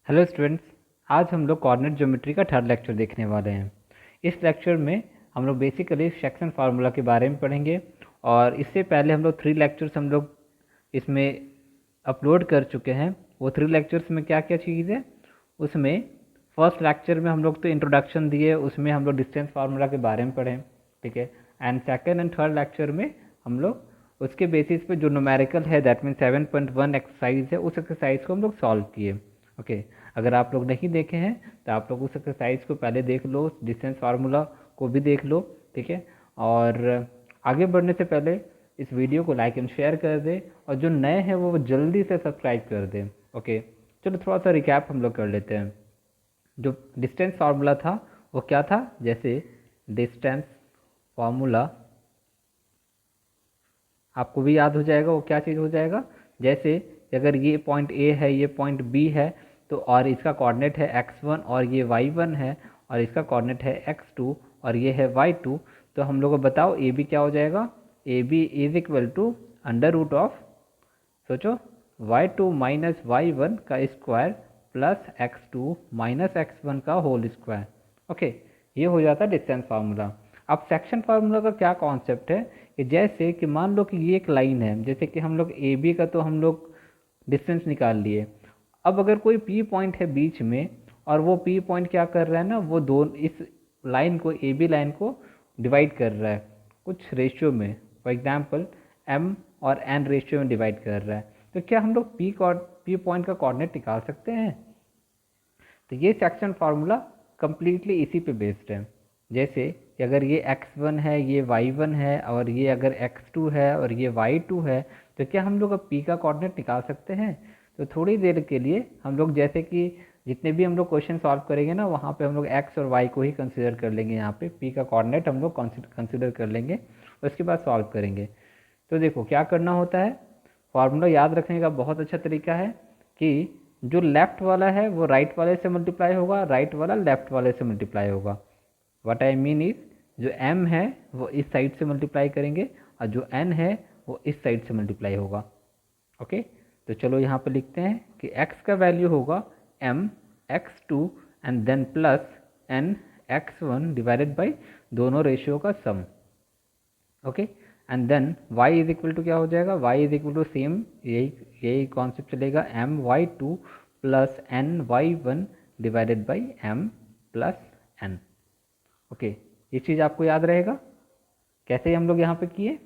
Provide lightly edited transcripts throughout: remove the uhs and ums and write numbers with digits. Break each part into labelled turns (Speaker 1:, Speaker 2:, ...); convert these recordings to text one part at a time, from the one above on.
Speaker 1: Hello students, आज हम लोग कोऑर्डिनेट ज्योमेट्री का थर्ड लेक्चर देखने वाले हैं। इस लेक्चर में हम लोग बेसिकली सेक्शन फार्मूला के बारे में पढ़ेंगे। और इससे पहले हम लोग 3 लेक्चर्स हम लोग इसमें अपलोड कर चुके हैं। वो 3 लेक्चर्स में क्या क्या चीज़ है उसमें, फर्स्ट लेक्चर में हम लोग तो इंट्रोडक्शन दिए, उसमें हम लोग डिस्टेंस फार्मूला के बारे में पढ़ें, ठीक है। And second and third lecture में हम लोग उसके बेसिस पे जो न्यूमेरिकल है, दैट मीन 7.1 एक्सरसाइज है, उस एक्सरसाइज को हम लोग सॉल्व किए। ओके, अगर आप लोग नहीं देखे हैं तो आप लोग उस एक्सरसाइज को पहले देख लो, डिस्टेंस फार्मूला को भी देख लो, ठीक है। और आगे बढ़ने से पहले इस वीडियो को लाइक एंड शेयर कर दे, और जो नए हैं वो जल्दी से सब्सक्राइब कर दें। ओके, चलो थोड़ा सा रिकैप हम लोग कर लेते हैं। जो डिस्टेंस फार्मूला था वो क्या था, जैसे डिस्टेंस फार्मूला आपको भी याद हो जाएगा वो क्या चीज़ हो जाएगा। जैसे अगर ये पॉइंट ए है, ये पॉइंट बी है, तो और इसका कोऑर्डिनेट है x1 और ये y1 है, और इसका कोऑर्डिनेट है x2 और ये है y2, तो हम लोग को बताओ ए बी क्या हो जाएगा। A B is equal to under root of, सोचो, y2 माइनस y1 का square plus x2 minus x1 का होल स्क्वायर। ओके, ये हो जाता है डिस्टेंस फार्मूला। अब सेक्शन फार्मूला का क्या कॉन्सेप्ट है कि जैसे कि मान लो कि ये एक लाइन है, जैसे कि हम लोग ए बी का तो हम लोग डिस्टेंस निकाल लिए। अब अगर कोई पी पॉइंट है बीच में, और वो पी पॉइंट क्या कर रहा है ना, वो दो इस लाइन को, ए बी लाइन को डिवाइड कर रहा है कुछ रेशियो में, फॉर एग्जांपल एम और एन रेशियो में डिवाइड कर रहा है, तो क्या हम लोग पी पॉइंट का कोऑर्डिनेट निकाल सकते हैं। तो ये सेक्शन फार्मूला कम्प्लीटली इसी पे बेस्ड है। जैसे अगर ये x1 है, ये y1 है, और ये अगर x2 है और ये y2 है, तो क्या हम लोग अब p का कोऑर्डिनेट निकाल सकते हैं। तो थोड़ी देर के लिए हम लोग, जैसे कि जितने भी हम लोग क्वेश्चन सॉल्व करेंगे ना, वहाँ पे हम लोग x और y को ही कंसिडर कर लेंगे। यहाँ पे p का कोऑर्डिनेट हम लोग कंसिडर कर लेंगे, उसके बाद सॉल्व करेंगे। तो देखो क्या करना होता है। फार्मूला याद रखने का बहुत अच्छा तरीका है कि जो लेफ्ट वाला है वो राइट वाले से मल्टीप्लाई होगा, राइट वाला लेफ्ट वाले से मल्टीप्लाई होगा। व्हाट आई मीन इज, जो m है वो इस साइड से मल्टीप्लाई करेंगे, और जो n है वो इस साइड से मल्टीप्लाई होगा। ओके, तो चलो यहाँ पर लिखते हैं कि x का वैल्यू होगा m x2 and then plus n x1 divided by दोनों रेशियो का sum. Okay, and then y is equal to क्या हो जाएगा, y is equal to same यही यही कॉन्सेप्ट चलेगा, m y two plus n y one divided by m plus n. Okay, ये चीज़ आपको याद रहेगा। कैसे हम लोग यहाँ पे किए,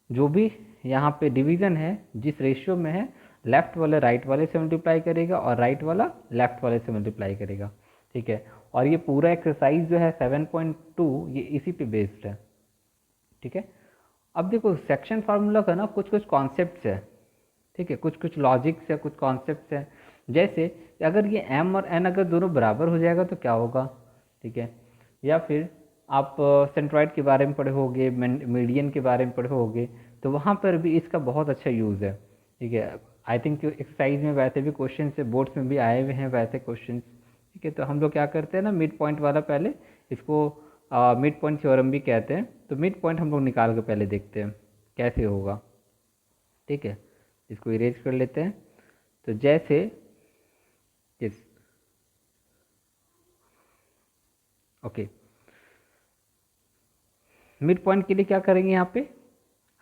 Speaker 1: जो भी यहाँ पे डिवीज़न है जिस रेशियो में है, लेफ्ट वाले राइट वाले से मल्टीप्लाई करेगा और राइट वाला लेफ्ट वाले से मल्टीप्लाई करेगा, ठीक है। और ये पूरा एक्सरसाइज जो है 7.2 ये इसी पे बेस्ड है, ठीक है। अब देखो सेक्शन फार्मूला का ना कुछ कुछ कॉन्सेप्ट्स है, ठीक है, कुछ कुछ लॉजिक्स है, कुछ कॉन्सेप्ट्स हैं। जैसे अगर ये m और n अगर दोनों बराबर हो जाएगा तो क्या होगा, ठीक है। या फिर आप सेंट्रॉइड के बारे में पढ़े होगे, मीडियन के बारे में पढ़े होगे, तो वहाँ पर भी इसका बहुत अच्छा यूज़ है, ठीक है। आई थिंक एक्सरसाइज में वैसे भी क्वेश्चन से बोर्ड्स में भी आए हुए हैं वैसे क्वेश्चन, ठीक है। तो हम लोग क्या करते हैं ना, मिड पॉइंट वाला पहले इसको मिड पॉइंट थ्योरम भी कहते हैं, तो मिड पॉइंट हम लोग निकाल के पहले देखते हैं कैसे होगा, ठीक है। इसको इरेज कर लेते हैं। तो जैसे इस, ओके, मिड पॉइंट के लिए क्या करेंगे, यहाँ पे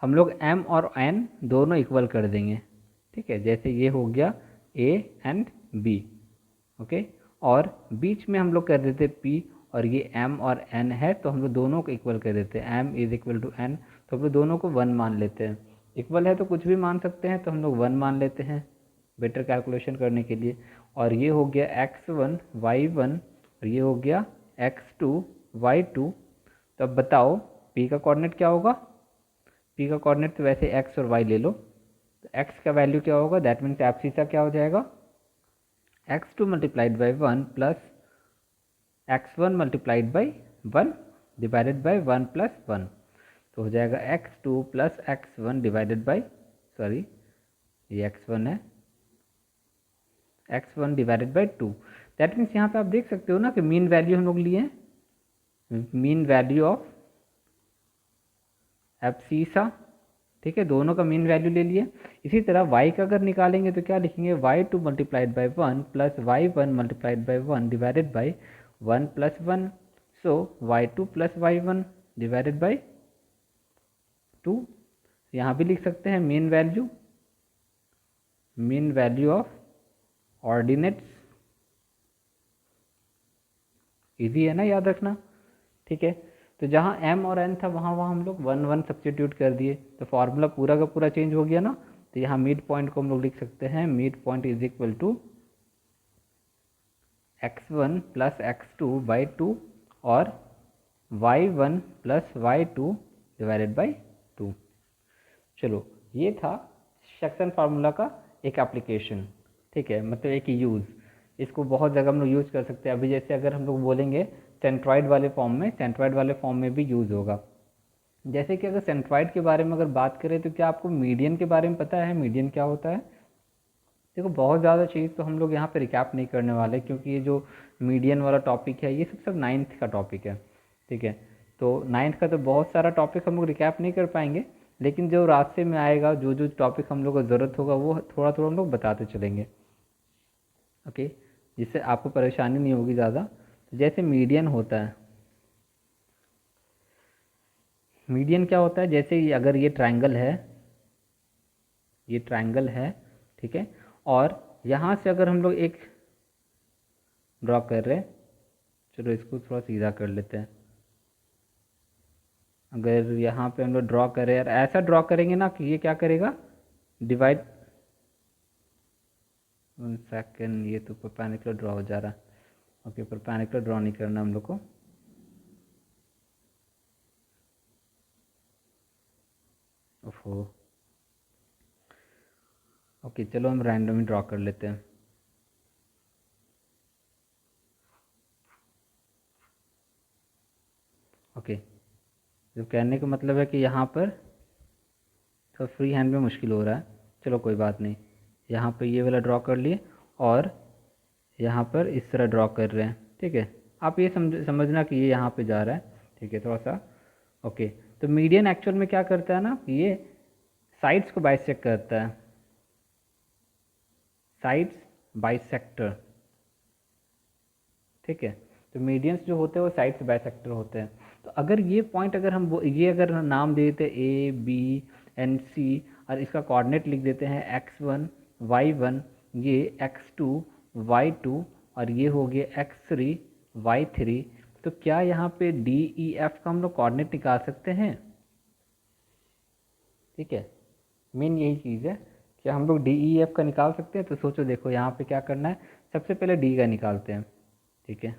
Speaker 1: हम लोग m और n दोनों इक्वल कर देंगे, ठीक है। जैसे ये हो गया a एंड b, ओके, और बीच में हम लोग कर देते p, और ये m और n है तो हम लोग दोनों को इक्वल कर देते हैं, m is equal to n, तो हम लोग दोनों को 1 मान लेते हैं। इक्वल है तो कुछ भी मान सकते हैं, तो हम लोग 1 मान लेते हैं बेटर कैलकुलेशन करने के लिए। और ये हो गया x1 y1 और ये हो गया x2 y2। तो अब बताओ p का कोऑर्डिनेट क्या होगा। p का कोऑर्डिनेट तो वैसे x और y ले लो, तो x का वैल्यू क्या होगा, दैट मीन्स एब्सिसा क्या हो जाएगा, x2 multiplied by 1 plus x1 multiplied by 1 divided by 1 plus 1, तो हो जाएगा x2 plus x1 divided by, sorry ये x1 है, x1 divided by 2। That means यहाँ पे आप देख सकते हो ना कि मीन वैल्यू हम लोग लिए हैं, मीन वैल्यू ऑफ एब्सिसा ठीक है, दोनों का मीन वैल्यू ले लिए। इसी तरह y का अगर निकालेंगे तो क्या लिखेंगे, y2 multiplied by 1 plus y1 multiplied by 1 divided by 1 plus 1, so y2 plus y1 divided by 2। यहाँ भी लिख सकते हैं mean value of ordinates, easy है ना याद रखना। ठीक है, तो जहाँ m और n था वहाँ हम लोग 1 1 सब्सटीट्यूट कर दिए, तो फार्मूला पूरा का पूरा चेंज हो गया ना। तो यहाँ मिड पॉइंट को हम लोग लिख सकते हैं, mid point is equal to x1 plus x2 by 2 और y1 plus y2 divided by 2। चलो, ये था सेक्शन फार्मूला का एक एप्लीकेशन। ठीक है, मतलब एक यूज़, इसको बहुत जगह हम लोग यूज़ कर सकते हैं। अभी जैसे अगर हम लोग बोलेंगे सेंट्रॉइड वाले फॉर्म में भी यूज़ होगा। जैसे कि अगर सेंट्रॉइड के बारे में अगर बात करें तो क्या आपको मीडियन के बारे में पता है, मीडियन क्या होता है? देखो, बहुत ज़्यादा चीज़ तो हम लोग यहाँ पे रिकैप नहीं करने वाले, क्योंकि ये जो मीडियन वाला टॉपिक है ये सब 9th का टॉपिक है। ठीक है, तो 9th का तो बहुत सारा टॉपिक हम लोग रिकैप नहीं कर पाएंगे, लेकिन जो रास्ते में आएगा, जो जो टॉपिक हम लोग को ज़रूरत होगा वो थोड़ा थोड़ा हम लोग बताते चलेंगे। ओके, जिससे आपको परेशानी नहीं होगी ज़्यादा। जैसे मीडियन होता है, मीडियन क्या होता है, जैसे अगर ये ट्रायंगल है, ठीक है, और यहाँ से अगर हम लोग एक ड्रॉ कर रहे हैं, चलो इसको थोड़ा सीधा कर लेते हैं। अगर यहाँ पे हम लोग ड्रॉ करें और ऐसा ड्रॉ करेंगे ना कि ये क्या करेगा, डिवाइड, 1 सेकेंड, ये तो परपेंडिकुलर ड्रॉ हो जा रहा है। ओके, परपेंडिकुलर ड्रॉ नहीं करना हम लोग को। ओहो, ओके, चलो हम रैंडमली ड्रॉ कर लेते हैं। ओके, जो कहने का मतलब है कि यहाँ पर तो फ्री हैंड में मुश्किल हो रहा है। चलो कोई बात नहीं, यहाँ पे ये वाला ड्रॉ कर लिए और यहाँ पर इस तरह ड्रॉ कर रहे हैं। ठीक है, आप ये समझना कि ये यहाँ पे जा रहा है। ठीक है, थोड़ा सा। ओके, तो मीडियन एक्चुअल में क्या करता है ना, ये साइड्स को बाइसेक्ट करता है, साइड्स बाइसेक्टर। ठीक है, तो मीडियंस जो होते हैं वो साइड्स बाइसेक्टर होते हैं। तो अगर ये पॉइंट अगर नाम दे देते ए बी एंड सी और इसका कोऑर्डिनेट लिख देते हैं x1 y1, ये x2 y2 और ये हो गया x3 y3, तो क्या यहाँ पे डी ई एफ का हम लोग कोऑर्डिनेट निकाल सकते हैं? ठीक है, मेन यही चीज़ है, क्या हम लोग डी ई एफ का निकाल सकते हैं? तो सोचो, देखो यहाँ पे क्या करना है, सबसे पहले डी का निकालते हैं। ठीक है,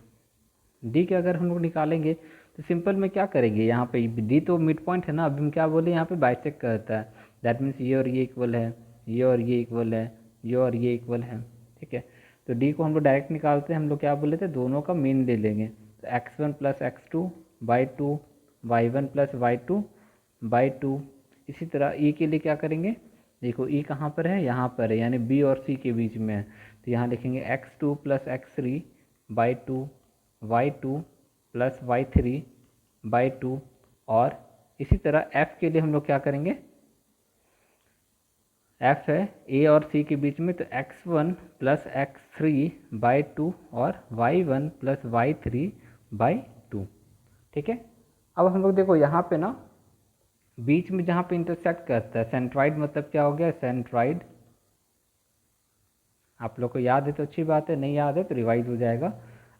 Speaker 1: डी के अगर हम लोग निकालेंगे तो सिंपल में क्या करेंगे, यहाँ पे डी तो मिड पॉइंट है ना, अभी हम क्या बोले, यहाँ पे बाइसेक्ट करता है, दैट मीन्स ये और ये इक्वल है, ये और ये इक्वल है, ये और ये इक्वल है। ठीक है, तो डी को हम लोग डायरेक्ट निकालते हैं, हम लोग क्या बोले थे, दोनों का मीन ले लेंगे, तो x1 plus x2 by 2, y1 plus y2 by 2। इसी तरह ई के लिए क्या करेंगे, देखो ई कहाँ पर है, यहाँ पर है, यानी बी और सी के बीच में है, तो यहाँ लिखेंगे x2 plus x3 by 2, y2 plus y3 by 2। और इसी तरह f के लिए हम लोग क्या करेंगे, f है a और c के बीच में, तो x1 प्लस x3 बाई 2 और y1 प्लस y3 बाई 2। ठीक है, अब हम लोग देखो यहाँ पे ना बीच में जहाँ पे इंटरसेक्ट करता है, सेंट्रॉइड मतलब क्या हो गया, सेंट्रॉइड। आप लोग को याद है तो अच्छी बात है, नहीं याद है तो रिवाइज हो जाएगा,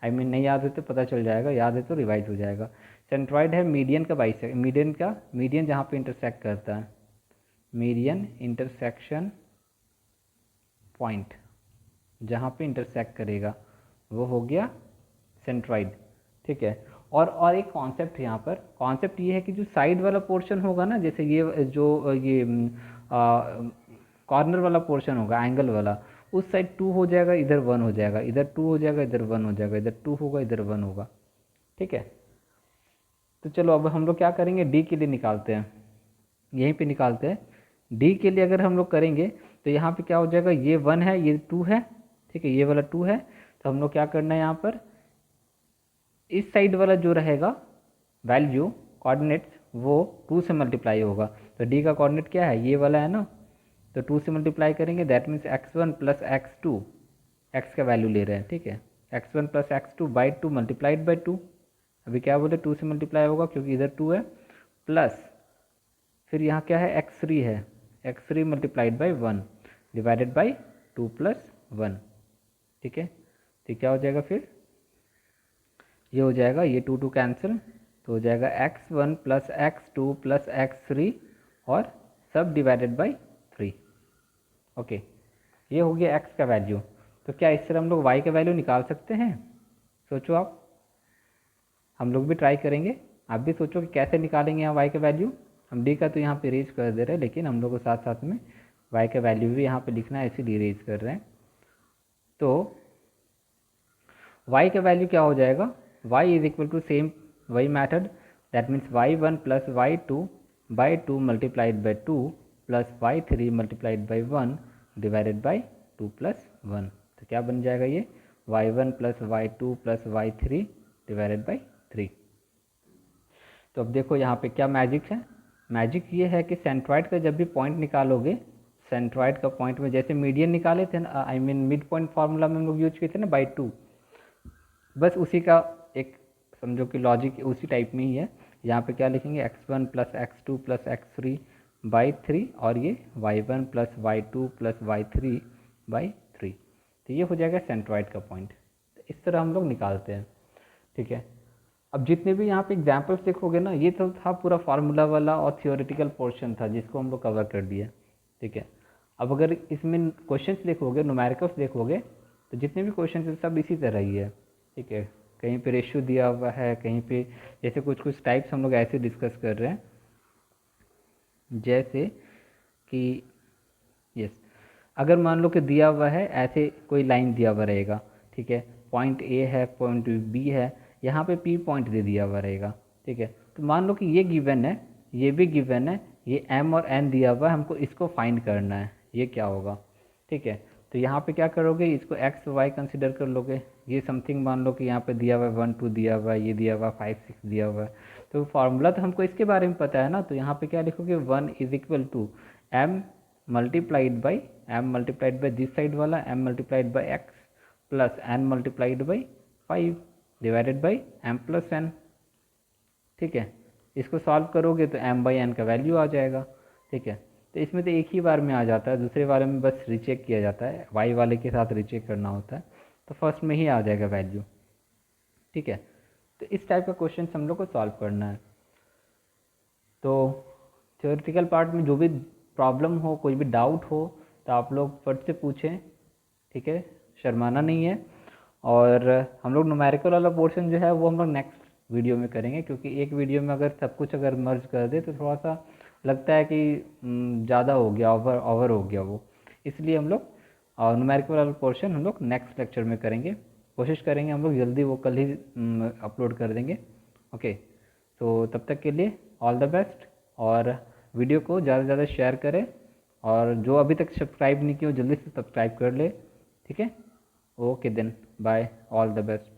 Speaker 1: नहीं याद है तो पता चल जाएगा, याद है तो रिवाइज हो जाएगा। सेंट्रॉइड है मीडियन का मीडियन जहाँ पे इंटरसेक्ट करता है, मीडियन इंटरसेक्शन पॉइंट जहाँ पे इंटरसेक्ट करेगा वो हो गया सेंट्रॉइड। ठीक है, और एक कॉन्सेप्ट है यहाँ पर, कॉन्सेप्ट ये है कि जो साइड वाला पोर्शन होगा ना, जैसे ये जो ये कॉर्नर वाला पोर्शन होगा, एंगल वाला, उस साइड 2 हो जाएगा, इधर 1 हो जाएगा, इधर 2 हो जाएगा, इधर 1 हो जाएगा, इधर 2 होगा, इधर 1 होगा। ठीक है, तो चलो अब हम लोग क्या करेंगे, डी के लिए निकालते हैं, यहीं पे निकालते हैं। डी के लिए अगर हम लोग करेंगे तो यहाँ पे क्या हो जाएगा, ये 1 है, ये 2 है। ठीक है, ये वाला 2 है, तो हम लोग क्या करना है, यहाँ पर इस साइड वाला जो रहेगा वैल्यू कोऑर्डिनेट्स वो 2 से मल्टीप्लाई होगा, तो तो डी का कोऑर्डिनेट क्या है, ये वाला है ना, तो 2 से मल्टीप्लाई करेंगे, that means x1 plus x2, x का वैल्यू ले रहे हैं, ठीक है, x1 plus x2 by 2 multiplied by 2, अभी क्या बोले 2 से मल्टीप्लाई होगा क्योंकि इधर 2 है, प्लस फिर यहाँ क्या है x3 है, x3 multiplied by 1 divided by 2 plus 1, ठीक है। तो क्या हो जाएगा फिर, ये हो जाएगा, ये 2 कैंसिल, तो हो जाएगा x1 plus x2 plus x3 और सब डिवाइडेड बाई 3, ओके। ये हो गया x का वैल्यू। तो क्या इस तरह हम लोग y का वैल्यू निकाल सकते हैं, सोचो आप, हम लोग भी ट्राई करेंगे, आप भी सोचो कि कैसे निकालेंगे यहाँ y का वैल्यू। हम d का तो यहाँ पे रेज कर दे रहे हैं, लेकिन हम लोग को साथ साथ में y का वैल्यू भी यहाँ पे लिखना है, इसीलिए रेज कर रहे हैं। तो y का वैल्यू क्या हो जाएगा, y is equal to same वही method, that means y1 plus y2 by 2 multiplied by 2 plus y3 multiplied by 1 divided by 2 plus 1। तो क्या बन जाएगा ये y1 plus y2 plus y3 divided by 3। तो अब देखो यहाँ पे क्या मैजिक है, मैजिक ये है कि सेंट्रॉइड का जब भी पॉइंट निकालोगे, सेंट्रॉइड का पॉइंट में जैसे मीडियन निकाले थे ना, I mean mid point formula में हम लोग यूज किए थे ना बाई 2, बस उसी का एक समझो कि लॉजिक उसी टाइप में ही है। यहाँ पे क्या लिखेंगे x1 plus x2 plus x3 by 3 और ये y1 plus y2 plus y3 by 3। तो ये हो जाएगा सेंट्रॉइड का पॉइंट। इस तरह हम लोग निकालते हैं, ठीक है। अब जितने भी यहाँ पे एग्जाम्पल्स देखोगे ना, ये तो था पूरा फार्मूला वाला और थियोरेटिकल पोर्शन था जिसको हम लोग कवर कर दिए, ठीक है। अब अगर इसमें क्वेश्चंस देखोगे, न्यूमेरिकल्स देखोगे, तो जितने भी क्वेश्चन हैं सब इसी तरह ही है, ठीक है। कहीं पे रेशियो दिया हुआ है, कहीं पे जैसे कुछ टाइप्स हम लोग ऐसे डिस्कस कर रहे हैं, जैसे कि यस, अगर मान लो कि दिया हुआ है ऐसे कोई लाइन दिया हुआ रहेगा, ठीक है, पॉइंट ए है, पॉइंट बी है, यहाँ पे पी पॉइंट दे दिया हुआ रहेगा, ठीक है। तो मान लो कि ये गिवन है, ये भी गिवन है, ये एम और एन दिया हुआ है, हमको इसको फाइंड करना है, ये क्या होगा, ठीक है। तो यहाँ पे क्या करोगे, इसको एक्स वाई कंसिडर कर लोगे, ये समथिंग मान लो कि यहाँ पे दिया हुआ है 1 2 दिया हुआ है, ये दिया हुआ है 5 6 दिया हुआ है, तो फार्मूला तो हमको इसके बारे में पता है ना। तो यहाँ पे क्या लिखोगे 1 is equal to m multiplied by this side वाला m multiplied by x plus n multiplied by 5 divided by m plus n, ठीक है। इसको सॉल्व करोगे तो एम बाई एन का वैल्यू आ जाएगा, ठीक है। तो इसमें तो एक ही बार में आ जाता है, दूसरे बारे में बस रीचेक किया जाता है, वाई वाले के साथ रीचेक करना होता है, तो फर्स्ट में ही आ जाएगा वैल्यू, ठीक है। तो इस टाइप का क्वेश्चन हम लोग को सॉल्व करना है। तो थ्योरेटिकल पार्ट में जो भी प्रॉब्लम हो, कोई भी डाउट हो, तो आप लोग फट से पूछें, ठीक है, शर्माना नहीं है। और हम लोग न्यूमेरिकल वाला पोर्शन जो है वो हम लोग नेक्स्ट वीडियो में करेंगे, क्योंकि एक वीडियो में अगर सब कुछ अगर मर्ज कर दे तो थोड़ा सा लगता है कि ज़्यादा हो गया, ओवर हो गया वो, इसलिए हम लोग न्यूमेरिकल वाला पोर्शन हम लोग नेक्स्ट लेक्चर में करेंगे, कोशिश करेंगे हम लोग जल्दी वो कल ही अपलोड कर देंगे, ओके। तो तब तक के लिए ऑल द बेस्ट, और वीडियो को ज़्यादा से ज़्यादा शेयर करें, और जो अभी तक सब्सक्राइब नहीं किया हो जल्दी से सब्सक्राइब कर ले, ठीक है। Okay then, bye, all the best.